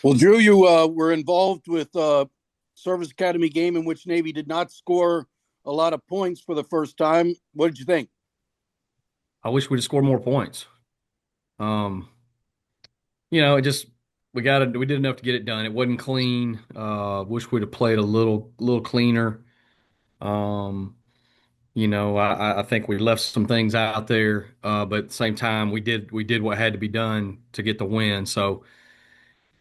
Well, Drew, you were involved with a Service Academy game in which Navy did not score a lot of points for the first time. What did you think? I wish we'd scored more points. Um, it just we did enough to get it done. It wasn't clean. Wish we'd have played a little cleaner. Um, I think we left some things out there, but at the same time, we did what had to be done to get the win. So,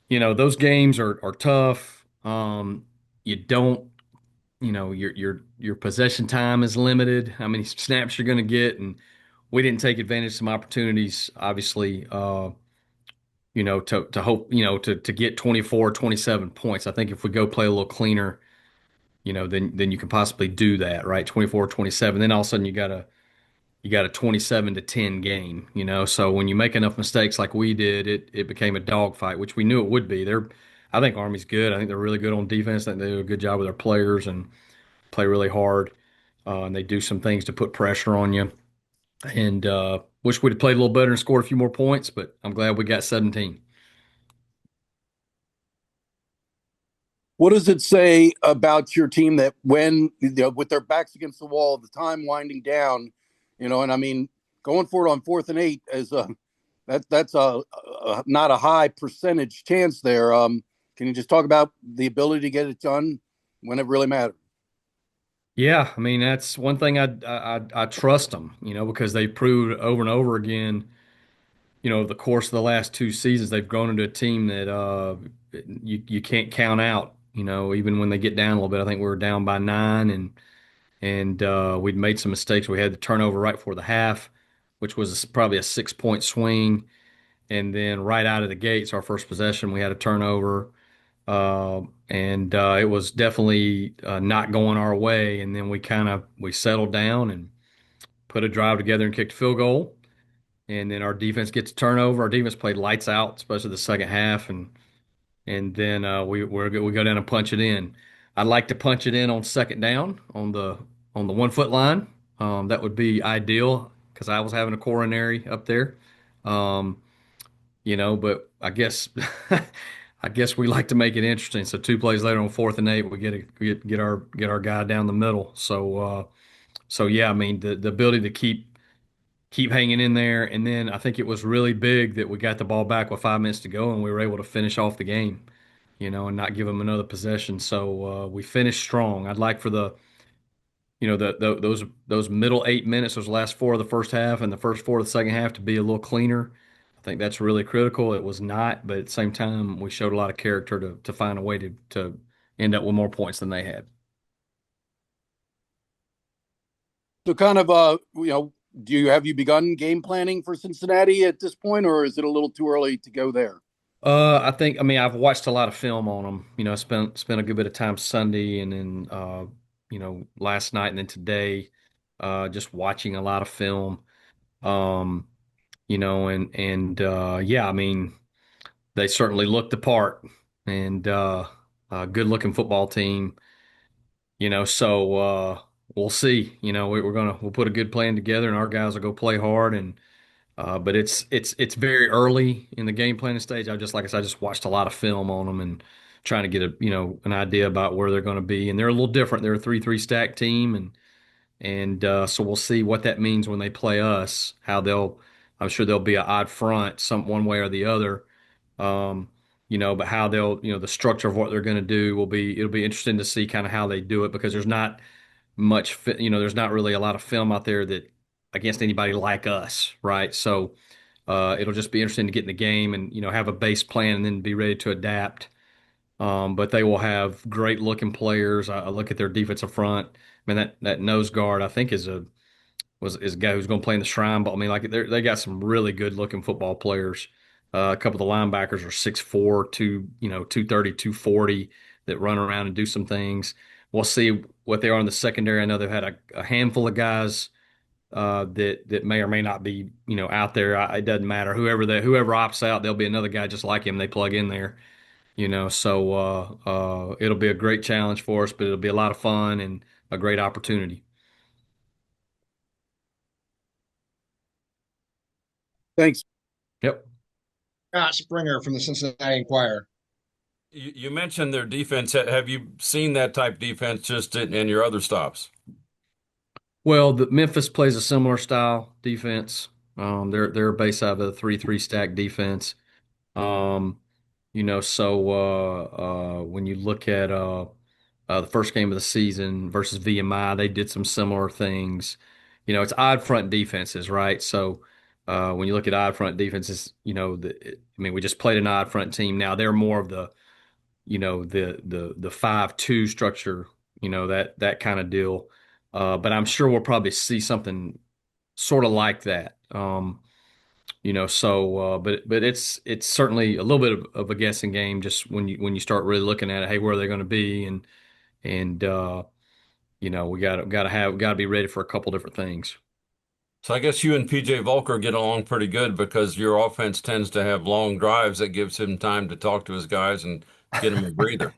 those games are tough. You don't, your possession time is limited. How many snaps you're going to get, and we didn't take advantage of some opportunities, obviously. To hope, to get 24, 27 points. I think if we go play a little cleaner, then you can possibly do that, right? 24, 27. Then all of a sudden you got a 27-10 game, So when you make enough mistakes like we did, it became a dogfight, which we knew it would be. I think Army's good. I think they're really good on defense. I think they do a good job with their players and play really hard. And they do some things to put pressure on you. And wish we'd have played a little better and scored a few more points, but I'm glad we got 17. What does it say about your team that when with their backs against the wall, the time winding down, and I mean going for it on 4th and 8 is that's not a high percentage chance there. Can you just talk about the ability to get it done when it really matters? Yeah, I mean that's one thing I trust them, because they proved over and over again, the course of the last two seasons they've grown into a team that you can't count out, even when they get down a little bit. I think we were down by 9 and we'd made some mistakes. We had the turnover right before the half, which was probably a 6-point swing, and then right out of the gates, our first possession, we had a turnover. And it was definitely not going our way. And then we settled down and put a drive together and kicked a field goal. And then our defense gets a turnover. Our defense played lights out, especially the second half. And then we go down and punch it in. I'd like to punch it in on second down on the 1 foot line. That would be ideal because I was having a coronary up there. Um, but I guess I guess we like to make it interesting. So 2 plays later on 4th and 8, we get our guy down the middle. So yeah, I mean the ability to keep hanging in there, and then I think it was really big that we got the ball back with 5 minutes to go, and we were able to finish off the game, and not give them another possession. So we finished strong. I'd like for those middle 8 minutes, those last four of the first half and the first four of the second half to be a little cleaner. I think that's really critical. It was not, but at the same time, we showed a lot of character to find a way to end up with more points than they had. So kind of do you begun game planning for Cincinnati at this point, or is it a little too early to go there? I mean, I've watched a lot of film on them. I spent a good bit of time Sunday and then last night and then today, just watching a lot of film. Um, and yeah, I mean, they certainly looked the part and a good looking football team, so we'll see. We'll put a good plan together and our guys will go play hard and but it's very early in the game planning stage. Like I said, I just watched a lot of film on them and trying to get an idea about where they're going to be. And they're a little different. They're a 3-3 stack team and so we'll see what that means when they play us, I'm sure there'll be an odd front, one way or the other. Um, but how the structure of what they're going to do it'll be interesting to see kind of how they do it because there's not really a lot of film out there that against anybody like us, right? So, it'll just be interesting to get in the game and, have a base plan and then be ready to adapt. But they will have great looking players. I look at their defensive front. I mean, that nose guard, I think is a guy who's going to play in the Shrine Bowl. I mean, like they got some really good looking football players. A couple of the linebackers are 6'4", 230, 240 that run around and do some things. We'll see what they are in the secondary. I know they've had a handful of guys that may or may not be out there. It doesn't matter. Whoever opts out, there'll be another guy just like him. They plug in there. So it'll be a great challenge for us, but it'll be a lot of fun and a great opportunity. Thanks. Yep. Scott Springer from the Cincinnati Enquirer. You mentioned their defense. Have you seen that type defense just in your other stops? Well, the Memphis plays a similar style defense. They're based out of a 3-3 stack defense. Um, when you look at the first game of the season versus VMI, they did some similar things. It's odd front defenses, right? So when you look at odd front defenses, we just played an odd front team. Now they're more of the 5-2 structure, that kind of deal. But I'm sure we'll probably see something sort of like that. But it's certainly a little bit of a guessing game just when you start really looking at it. Hey, where are they going to be? And we got to be ready for a couple different things. So I guess you and PJ Volker get along pretty good because your offense tends to have long drives that gives him time to talk to his guys and get him a breather.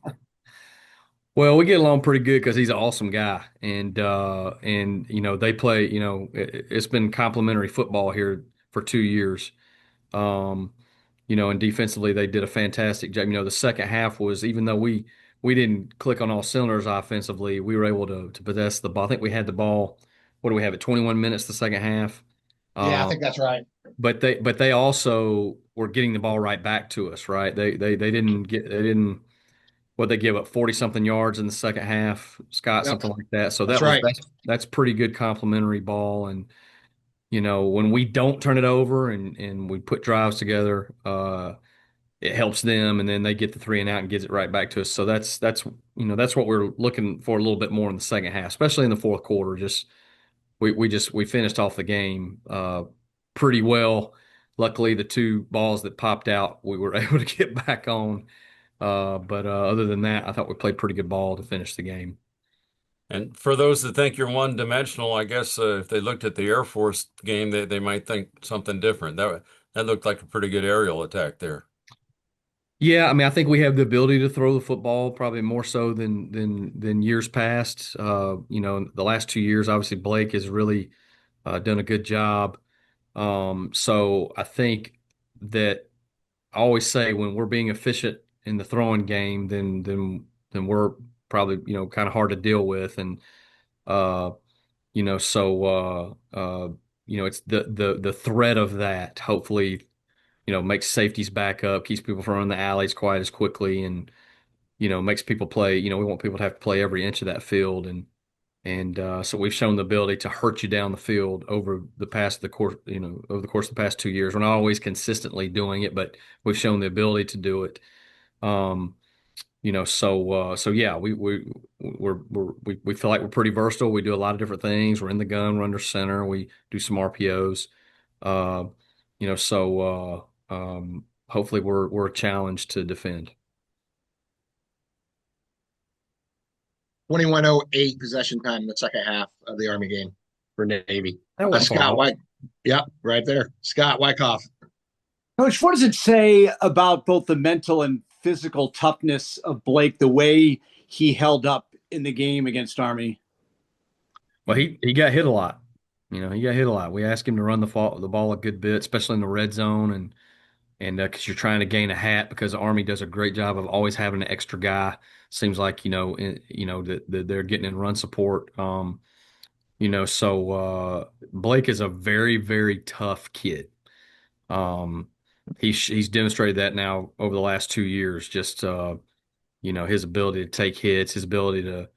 Well, we get along pretty good because he's an awesome guy, and they play. It's been complimentary football here for 2 years. Um, and defensively they did a fantastic job. The second half was, even though we didn't click on all cylinders offensively, we were able to possess the ball. I think we had the ball. What do we have at 21 minutes the second half? Yeah, I Um, think that's right. but they also were getting the ball right back to us, right? They didn't what they give up 40 something yards in the second half, Scott, Yep, something like that. So that's that was right. that's pretty good complimentary ball. And when we don't turn it over and we put drives together, it helps them, and then they get the three and out and gives it right back to us. So that's what we're looking for a little bit more in the second half, especially in the fourth quarter. Just we finished off the game pretty well. Luckily, the two balls that popped out, we were able to get back on. But other than that, I thought we played pretty good ball to finish the game. And for those that think you're one-dimensional, I guess if they looked at the Air Force game, they might think something different. That looked like a pretty good aerial attack there. Yeah, I think we have the ability to throw the football probably more so than years past. The last 2 years, obviously Blake has really done a good job. So I think that I always say when we're being efficient in the throwing game, then we're probably kind of hard to deal with. And it's the threat of that. Hopefully, makes safeties back up, keeps people from running the alleys quite as quickly, and makes people play. We want people to have to play every inch of that field, and so we've shown the ability to hurt you down the field over the course of the past 2 years. We're not always consistently doing it, but we've shown the ability to do it. Um, so yeah, we feel like we're pretty versatile. We do a lot of different things. We're in the gun, we're under center, we do some RPOs. Uh, hopefully we're a challenge to defend. 21:08 possession time in the second half of the Army game for Navy. That wasn't far Scott off. White. Yep, right there. Scott Wyckoff. Coach, what does it say about both the mental and physical toughness of Blake, the way he held up in the game against Army? Well, he got hit a lot. He got hit a lot. We asked him to run the ball a good bit, especially in the red zone, and because you're trying to gain a hat, because the Army does a great job of always having an extra guy. Seems like that they're getting in run support. So Blake is a very, very tough kid. Um, he's demonstrated that now over the last 2 years. Just his ability to take hits, his ability to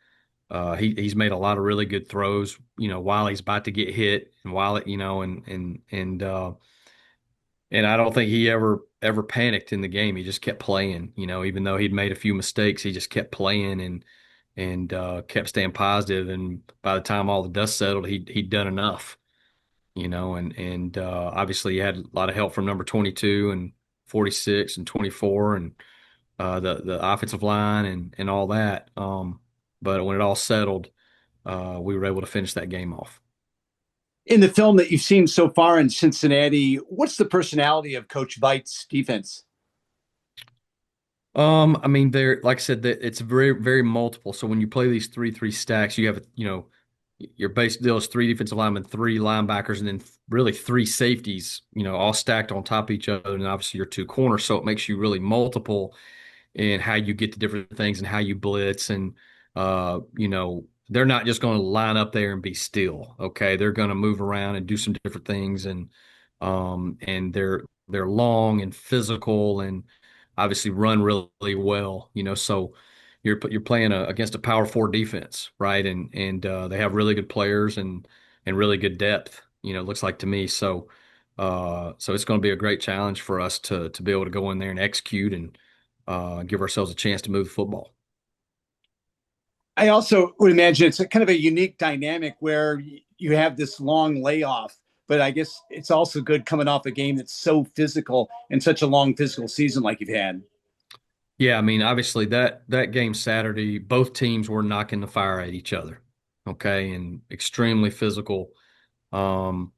he's made a lot of really good throws. While he's about to get hit, and while it and I don't think he ever panicked in the game. He just kept playing. Even though he'd made a few mistakes, he just kept playing and kept staying positive. And by the time all the dust settled, he'd done enough. And obviously he had a lot of help from number 22 and 46 and 24 and the offensive line and all that. But when it all settled, we were able to finish that game off. In the film that you've seen so far in Cincinnati, what's the personality of Coach Veit's defense? There, like I said, that it's very, very multiple. So when you play these 3-3 stacks, you have, your base deal is three defensive linemen, three linebackers, and then really three safeties, all stacked on top of each other, and obviously your two corners. So it makes you really multiple. and how you get to different things and how you blitz. And, they're not just going to line up there and be still. Okay. They're going to move around and do some different things. And they're long and physical and obviously run really well, so you're playing against a power four defense, right? And they have really good players and really good depth, it looks like to me. So it's going to be a great challenge for us to be able to go in there and execute and give ourselves a chance to move the football. I also would imagine it's a kind of a unique dynamic where you have this long layoff, but I guess it's also good coming off a game that's so physical and such a long physical season like you've had. Yeah, I mean, obviously that game Saturday, both teams were knocking the fire at each other, okay, and extremely physical. Um,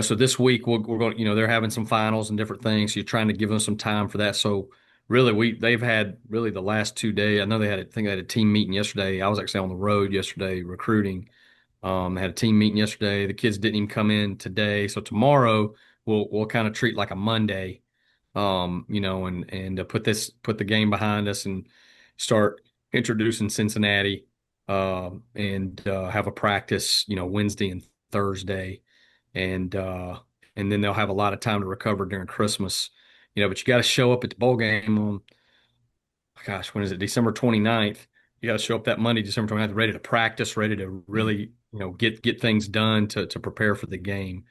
so this week we're going, they're having some finals and different things. So you're trying to give them some time for that. So really, they've had really the last 2 days. I know I think they had a team meeting yesterday. I was actually on the road yesterday recruiting. They had a team meeting yesterday. The kids didn't even come in today. So tomorrow we'll kind of treat like a Monday, and put the game behind us and start introducing Cincinnati, and have a practice, Wednesday and Thursday, and then they'll have a lot of time to recover during Christmas, but you got to show up at the bowl game on, gosh, when is it? December 29th. You got to show up that Monday, December 29th, ready to practice, ready to really, get things done to prepare for the game.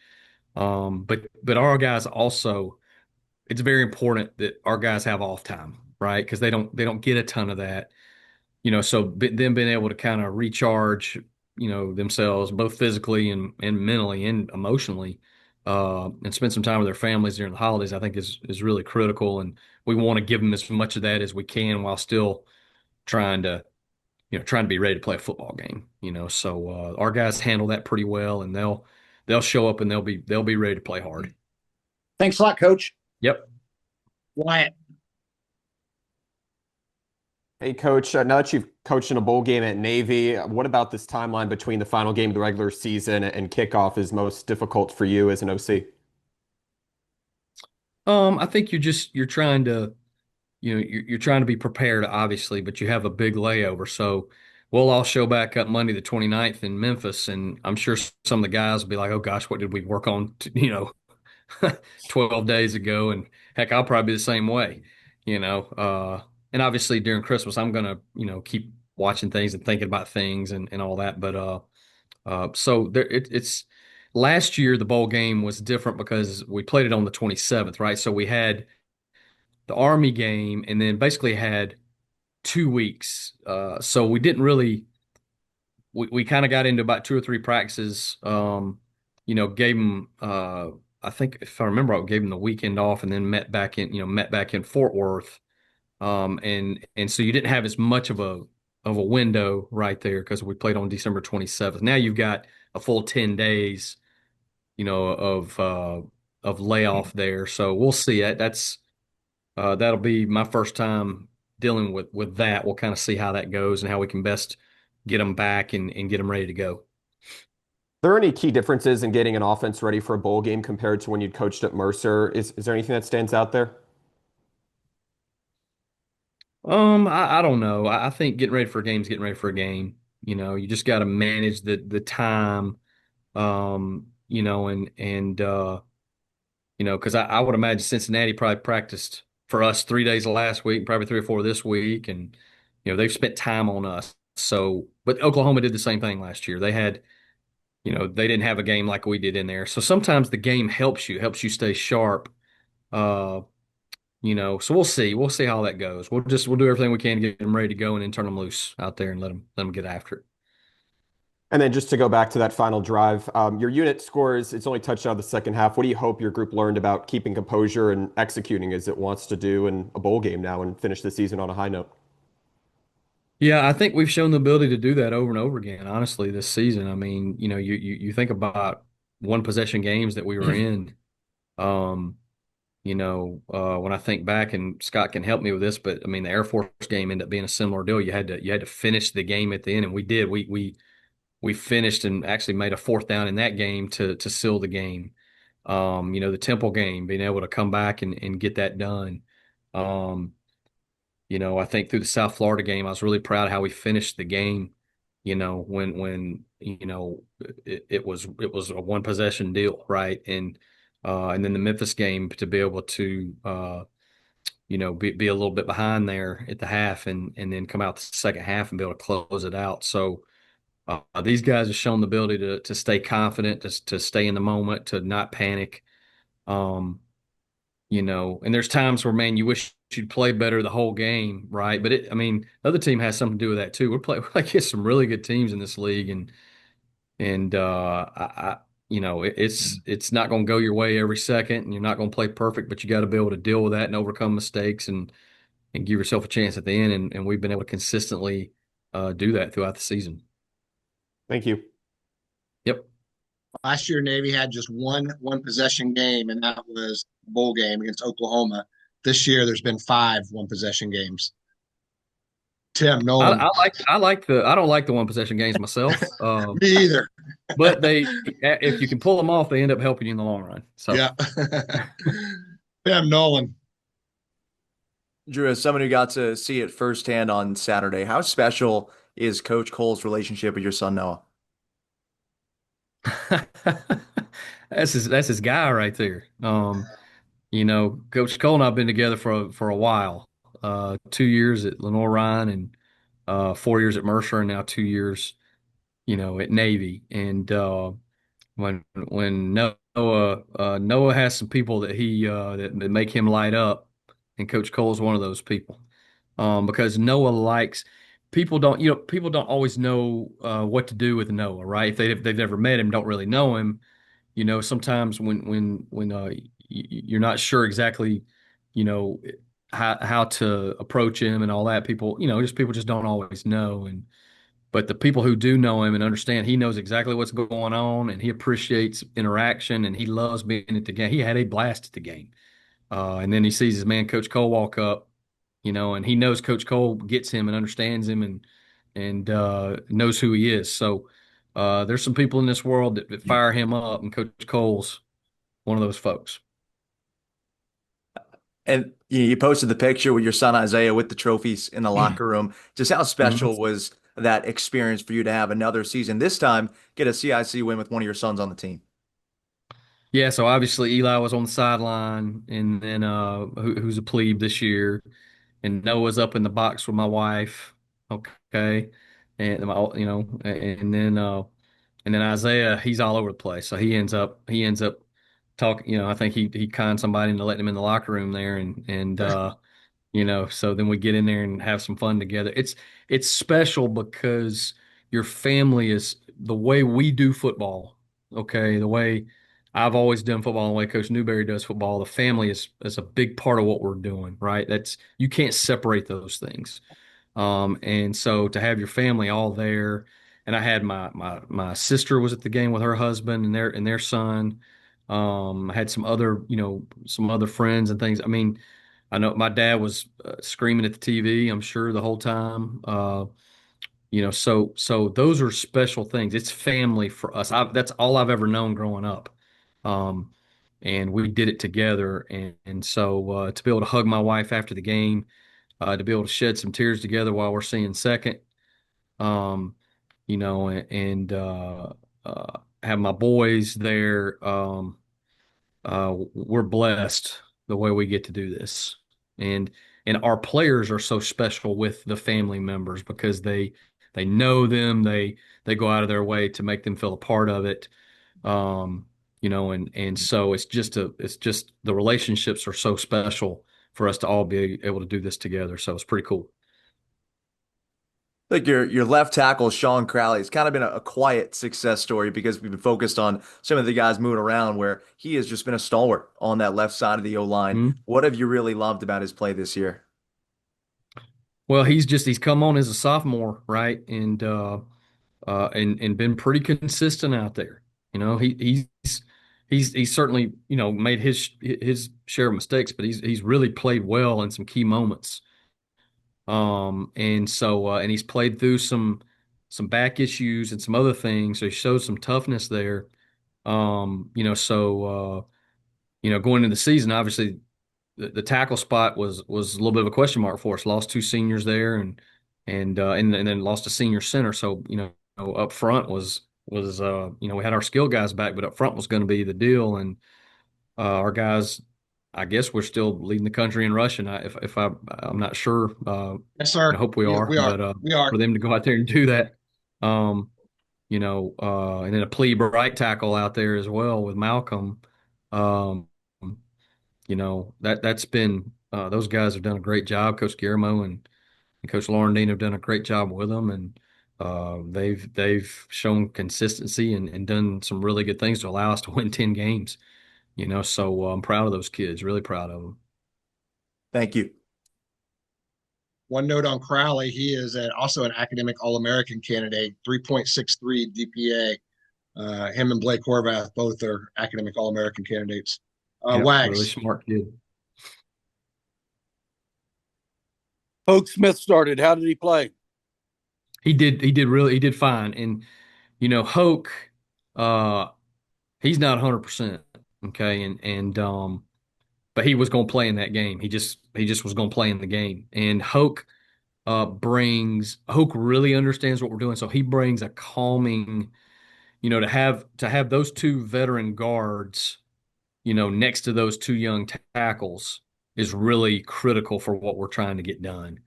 But our guys also, it's very important that our guys have off time, right? Because they don't get a ton of that, so them being able to kind of recharge, themselves both physically and mentally and emotionally, and spend some time with their families during the holidays, I think is really critical. And we want to give them as much of that as we can while still trying to, trying to be ready to play a football game, so our guys handle that pretty well, and they'll show up and they'll be ready to play hard. Thanks a lot, Coach. Yep. Wyatt. Hey, Coach, now that you've coached in a bowl game at Navy, what about this timeline between the final game of the regular season and kickoff is most difficult for you as an OC? I think you're trying to, you're trying to be prepared, obviously, but you have a big layover. So we'll all show back up Monday the 29th in Memphis, and I'm sure some of the guys will be like, oh gosh, what did we work on, 12 days ago? And heck, I'll probably be the same way, and obviously during Christmas, I'm going to, keep watching things and thinking about things and all that. But so it's last year, the bowl game was different because we played it on the 27th, right? So we had the Army game and then basically had 2 weeks. So we didn't really, we kind of got into about 2 or 3 practices, gave them, I think if I remember, I gave them the weekend off and then met back in Fort Worth. And so you didn't have as much of a window right there because we played on December 27th. Now you've got a full 10 days, of layoff there. So we'll see. That'll be my first time dealing with that. We'll kind of see how that goes and how we can best get them back and get them ready to go. Are there any key differences in getting an offense ready for a bowl game compared to when you'd coached at Mercer? Is there anything that stands out there? I don't know. I think getting ready for a game is getting ready for a game. You just got to manage the time, because I would imagine Cincinnati probably practiced for us 3 days last week, probably 3 or 4 this week, and they've spent time on us. So, but Oklahoma did the same thing last year. They had, they didn't have a game like we did in there. So sometimes the game helps you stay sharp. So we'll see. We'll see how that goes. We'll do everything we can to get them ready to go and then turn them loose out there and let them get after it. And then just to go back to that final drive, your unit scores, it's only touched out the second half. What do you hope your group learned about keeping composure and executing as it wants to do in a bowl game now and finish the season on a high note? Yeah, I think we've shown the ability to do that over and over again, honestly, this season. I mean, you think about one possession games that we were in. When I think back, and Scott can help me with this, but I mean, the Air Force game ended up being a similar deal. You had to finish the game at the end, and we did. We finished and actually made a fourth down in that game to seal the game. The Temple game, being able to come back and get that done. I think through the South Florida game, I was really proud of how we finished the game. When it was a one possession deal, right? And then the Memphis game to be able to be a little bit behind there at the half and then come out the second half and be able to close it out. So these guys have shown the ability to stay confident, to stay in the moment, to not panic. Um, and there's times where, man, you wish you'd play better the whole game, right? But I mean, the other team has something to do with that too. We're against some really good teams in this league, and it's not going to go your way every second, and you're not going to play perfect, but you got to be able to deal with that and overcome mistakes and give yourself a chance at the end. And we've been able to consistently do that throughout the season. Thank you. Yep. Last year, Navy had just one possession game, and that was a bowl game against Oklahoma. This year, there's been 5 one possession games. Tim Nolan. I don't like the one possession games myself. Me either. But if you can pull them off, they end up helping you in the long run. So yeah. Tim Nolan. Drew, as someone who got to see it firsthand on Saturday, how special is Coach Cole's relationship with your son Noah? That's his guy right there. Coach Cole and I've been together for a while. 2 years at Lenore Ryan and 4 years at Mercer, and now 2 years, at Navy. And when Noah has some people that that make him light up, and Coach Cole's one of those people. Because Noah likes people don't always know what to do with Noah, right? If they've never met him, don't really know him. Sometimes when you're not sure exactly, how to approach him and all that, people just don't always know. But the people who do know him and understand, he knows exactly what's going on, and he appreciates interaction, and he loves being at the game. He had a blast at the game. And then he sees his man, Coach Cole, walk up, and he knows Coach Cole gets him and understands him and knows who he is. So there's some people in this world that fire him up, and Coach Cole's one of those folks. And you posted the picture with your son Isaiah with the trophies in the locker room. Just how special was that experience for you to have another season, this time get a CIC win with one of your sons on the team? Yeah, so obviously Eli was on the sideline, and then who's a plebe this year, and Noah's up in the box with my wife. Okay, and and then Isaiah, he's all over the place. So he ends up talking. I think he conned somebody into letting him in the locker room there, and so then we get in there and have some fun together. It's special because your family is the way we do football. Okay, the way I've always done football, and the way Coach Newberry does football. The family is a big part of what we're doing, right? You can't separate those things. And so to have your family all there, and I had my sister was at the game with her husband and their son. I had some other friends and things. I mean, I know my dad was screaming at the TV, I'm sure the whole time. So those are special things. It's family for us. That's all I've ever known growing up. Um, and we did it together. And so to be able to hug my wife after the game, to be able to shed some tears together while we're seeing second, um, and have my boys there. We're blessed the way we get to do this, and our players are so special with the family members because they know them, they go out of their way to make them feel a part of it. And so it's just the relationships are so special for us to all be able to do this together. So it's pretty cool. Like your left tackle, Sean Crowley, has kind of been a quiet success story because we've been focused on some of the guys moving around where he has just been a stalwart on that left side of the O-line. Mhm. What have you really loved about his play this year? Well, he's come on as a sophomore, right? And been pretty consistent out there. He's certainly, made his share of mistakes, but he's really played well in some key moments. And he's played through some back issues and some other things. So he showed some toughness there. Going into the season, obviously the tackle spot was a little bit of a question mark for us. Lost two seniors there, and then lost a senior center. So up front was we had our skill guys back, but up front was going to be the deal. And our guys, I guess we're still leading the country in rushing. I'm not sure. Yes, sir. I hope we are, We are. but We are. for them to go out there and do that, and then a plebe right tackle out there as well with Malcolm. Um, that's been those guys have done a great job. Coach Guillermo and Coach Lauren Dean have done a great job with them, and they've shown consistency and done some really good things to allow us to win 10 games. So I'm proud of those kids. Really proud of them. Thank you. One note on Crowley, he is also an academic All-American candidate, 3.63 GPA. Him and Blake Horvath both are academic All-American candidates. Wags. Really smart kid. Hoke Smith started. How did he play? He did fine. And Hoke, he's not 100%. Okay. And but he was going to play in that game. He just was going to play in the game. And Hoke really understands what we're doing. So he brings a calming, to have those two veteran guards, next to those two young tackles is really critical for what we're trying to get done.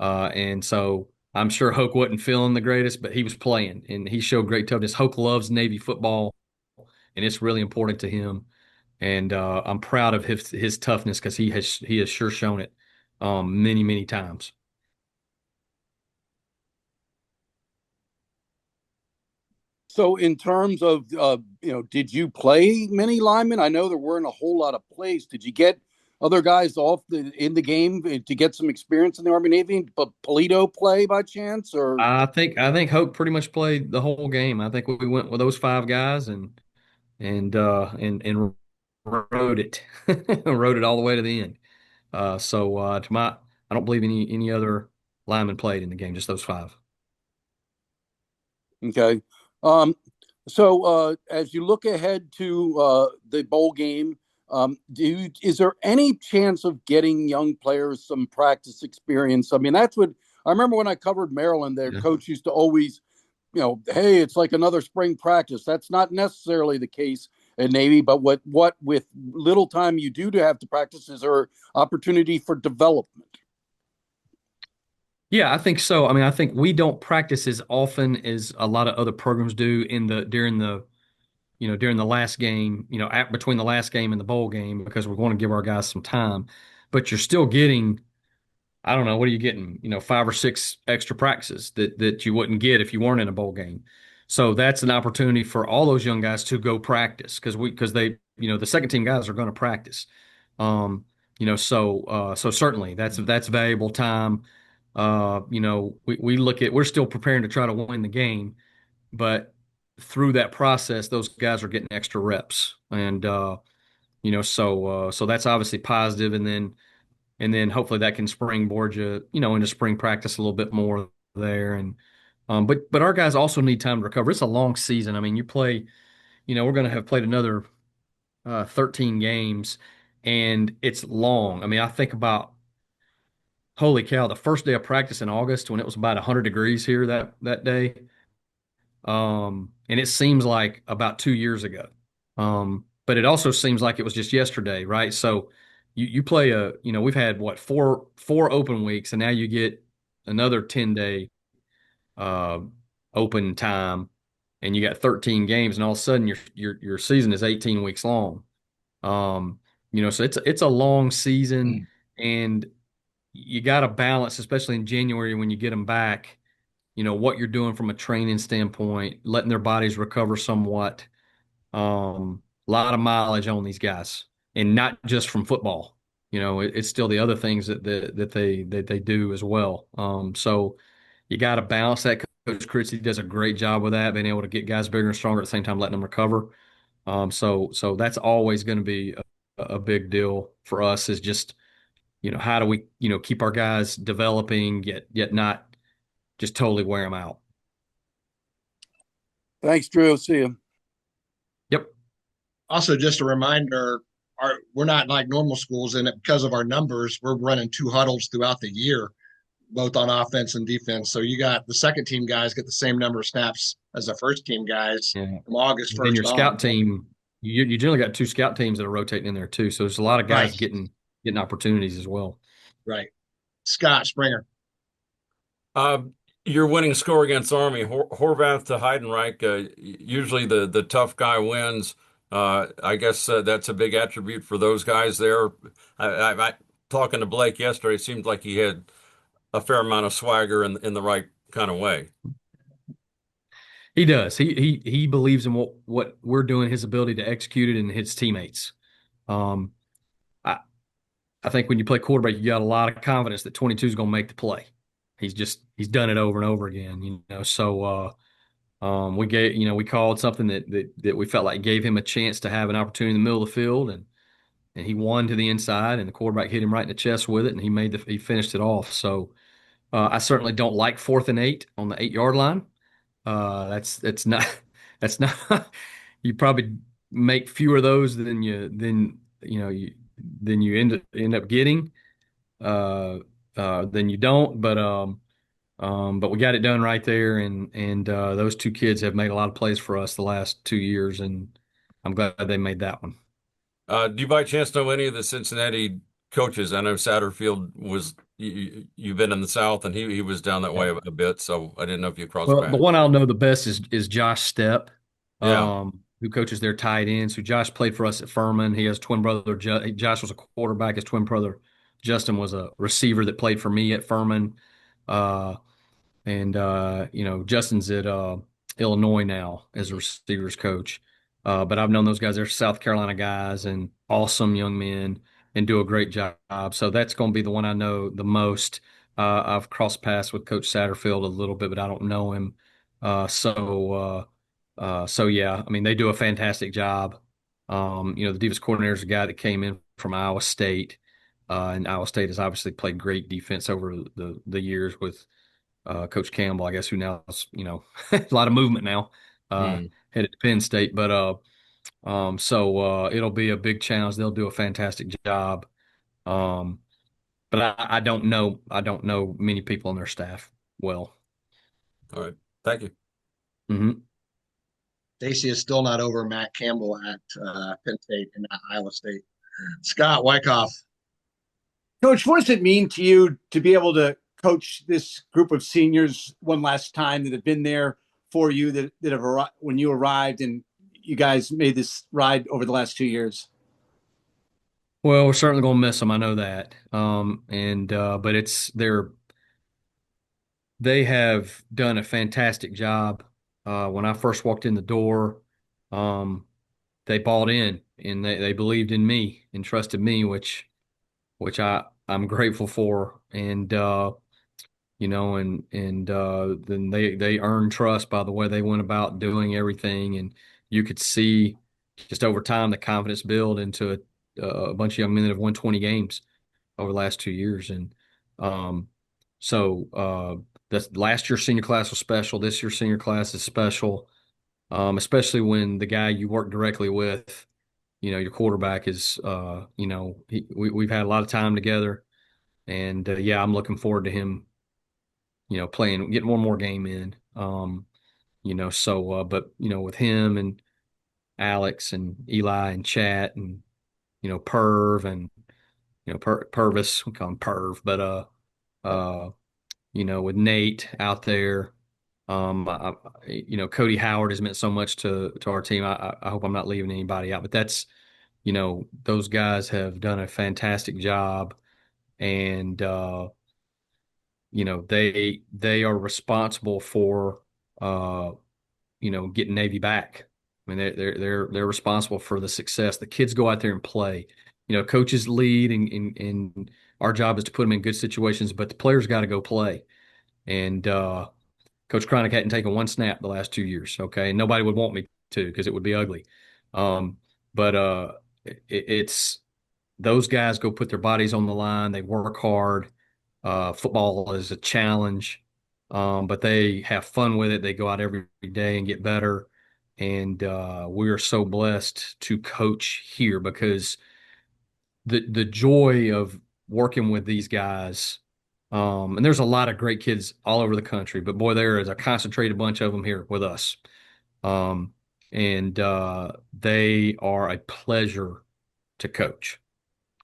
And so I'm sure Hoke wasn't feeling the greatest, but he was playing and he showed great toughness. Hoke loves Navy football, and it's really important to him. And I'm proud of his toughness because he has sure shown it many, many times. So in terms of, did you play many linemen? I know there weren't a whole lot of plays. Did you get other guys in the game to get some experience in the Army Navy? But Polito play by chance, or I think Hope pretty much played the whole game. I think we went with those five guys and rode it, rode it all the way to the end. I don't believe any other linemen played in the game, just those five. okay. So as you look ahead to the bowl game, is there any chance of getting young players some practice experience? I mean, that's what I remember when I covered Maryland. Their coach used to always, hey, it's like another spring practice. That's not necessarily the case at Navy, but what with little time you do to have to practice, is there opportunity for development? Yeah, I think so. I mean, I think we don't practice as often as a lot of other programs do during the last game, between the last game and the bowl game, because we want to give our guys some time. But you're still getting, I don't know, what are you getting? 5 or 6 extra practices that you wouldn't get if you weren't in a bowl game. So that's an opportunity for all those young guys to go practice because they, the second team guys are going to practice. So certainly that's valuable time. We're still preparing to try to win the game, but through that process, those guys are getting extra reps, and so that's obviously positive, and then hopefully that can springboard you, into spring practice a little bit more there, and but our guys also need time to recover. It's a long season. I mean, we're going to have played another 13 games, and it's long. I mean, I think about, holy cow, the first day of practice in August when it was about 100 degrees here that day. And it seems like about 2 years ago. But it also seems like it was just yesterday, right? So you play we've had four open weeks, and now you get another 10-day open time, and you got 13 games, and all of a sudden your season is 18 weeks long. So it's a long season, and you got to balance, especially in January when you get them back, what you're doing from a training standpoint, letting their bodies recover somewhat. A lot of mileage on these guys, and not just from football. It's still the other things that they do as well. So you got to balance that. Coach Critzy does a great job with that, being able to get guys bigger and stronger at the same time, letting them recover. So that's always going to be a big deal for us, is just, how do we, keep our guys developing, yet not just totally wear them out. Thanks, Drew. See you. Yep. Also, just a reminder, we're not like normal schools, and because of our numbers, we're running 2 huddles throughout the year, both on offense and defense. So you got the second team guys get the same number of snaps as the first team guys Yeah. from August Then 1st your scout on. team, you generally got 2 scout teams that are rotating in there too. So there's a lot of guys Right, getting opportunities as well. right. Scott Springer. Uh, your winning score against Army, Horvath to Heidenreich. Usually the tough guy wins. I guess that's a big attribute for those guys there. Talking to Blake yesterday, it seemed like he had a fair amount of swagger in the right kind of way. He does. He believes in what we're doing, his ability to execute it, and his teammates. Um, I I think when you play quarterback, you got a lot of confidence that 22 is going to make the play. He's done it over and over again, So we called something that we felt like gave him a chance to have an opportunity in the middle of the field, and he won to the inside, and the quarterback hit him right in the chest with it, and he finished it off. So I certainly don't like 4th and 8 on the 8-yard line. That's not that's not you probably make fewer of those than you end up getting than you don't. But we got it done right there, and those 2 kids have made a lot of plays for us the last 2 years, and I'm glad they made that one. Do you by chance know any of the Cincinnati coaches? I know Satterfield you've been in the South, and he was down that way a bit, so I didn't know if you crossed Well, the paths. one I'll know the best is Josh Stepp, Yeah. who coaches their tight ends. Who Josh played for us at Furman. He has twin brother. Josh was a quarterback. His twin brother Justin was a receiver that played for me at Furman. Uh, and Justin's at Illinois now as a receivers coach. But I've known those guys. They're South Carolina guys and awesome young men and do a great job. So that's going to be the one I know the most. I've crossed paths with Coach Satterfield a little bit, but I don't know him. So yeah, I mean they do a fantastic job. The defense coordinator is a guy that came in from Iowa State, and Iowa State has obviously played great defense over the years with Coach Campbell, I guess, who now is, a lot of movement now, Hmm. headed to Penn State. So it'll be a big challenge. They'll do a fantastic job. Um, but I don't know many people on their staff well. All right. Thank you. Hmm. Stacy is still not over Matt Campbell at Penn State and Iowa State. Scott Wyckoff. Coach, what does it mean to you to be able to coach this group of seniors one last time that have been there for you that have arrived when you arrived and you guys made this ride over the last 2 years? Well, we're certainly going to miss them. I know that. But they have done a fantastic job. When I first walked in the door, um, they bought in and they believed in me and trusted me, which I'm grateful for. And then they earned trust by the way they went about doing everything. And you could see just over time the confidence build into a bunch of young men that have won 20 games over the last 2 years. And so this last year's senior class was special. This year's senior class is special, especially when the guy you work directly with, your quarterback is, we've had a lot of time together. And yeah, I'm looking forward to him, playing, getting one more game in. With him and Alex and Eli and Chat and, Perv and, Purvis, we call him Perv, but, with Nate out there, Cody Howard has meant so much to our team. I hope I'm not leaving anybody out, but those guys have done a fantastic job. And, they are responsible for getting Navy back. I mean, they're responsible for the success. The kids go out there and play. Coaches lead, and our job is to put them in good situations, but the players got to go play. And Coach Cronic hadn't taken one snap the last 2 years. Okay, and nobody would want me to because it would be ugly. But it's those guys go put their bodies on the line. They work hard. Football is a challenge, but they have fun with it. They go out every day and get better. And we are so blessed to coach here because the joy of working with these guys. And there's a lot of great kids all over the country, but boy, there is a concentrated bunch of them here with us. And they are a pleasure to coach,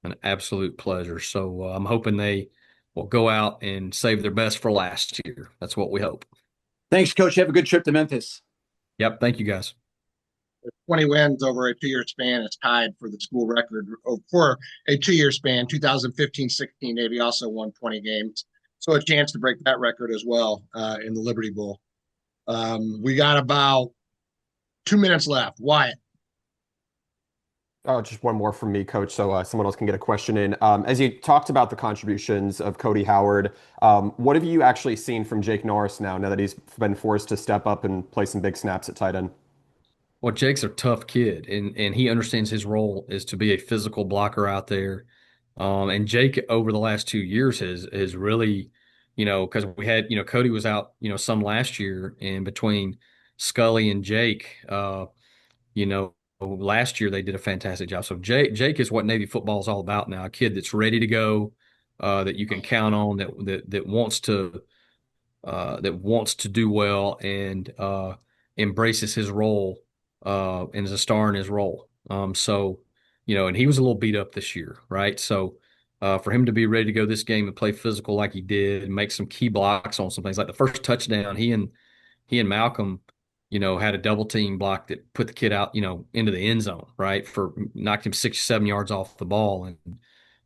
an absolute pleasure. So I'm hoping they will go out and save their best for last year. That's what we hope. Thanks, Coach. Have a good trip to Memphis. Yep. Thank you, guys. 20 wins over a 2-year span. It's tied for the school record for a 2-year span. 2015-16, Navy also won 20 games. So a chance to break that record as well in the Liberty Bowl. We got about 2 minutes left. Wyatt. Oh, just one more from me, Coach, so someone else can get a question in. As you talked about the contributions of Cody Howard, what have you actually seen from Jake Norris now that he's been forced to step up and play some big snaps at tight end? Well, Jake's a tough kid, and he understands his role is to be a physical blocker out there. And Jake over the last 2 years has really, because we had, Cody was out, some last year, and between Scully and Jake, last year they did a fantastic job. So Jake is what Navy football is all about now, a kid that's ready to go, that you can count on, that wants to do well and embraces his role and is a star in his role. And he was a little beat up this year, right? So for him to be ready to go this game and play physical like he did and make some key blocks on some things, like the first touchdown, he and Malcolm, had a double team block that put the kid out, into the end zone, right? Knocked him 6 or 7 yards off the ball.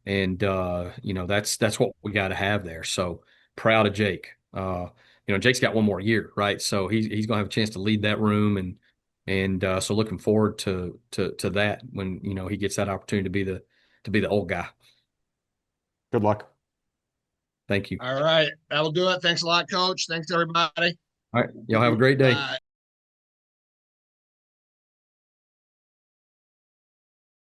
And that's what we got to have there. So proud of Jake. Jake's got one more year, right? So he's going to have a chance to lead that room, and so looking forward to that when he gets that opportunity to be the old guy. Good luck. Thank you. All right, that'll do it. Thanks a lot, Coach. Thanks everybody. All right, y'all have a great day.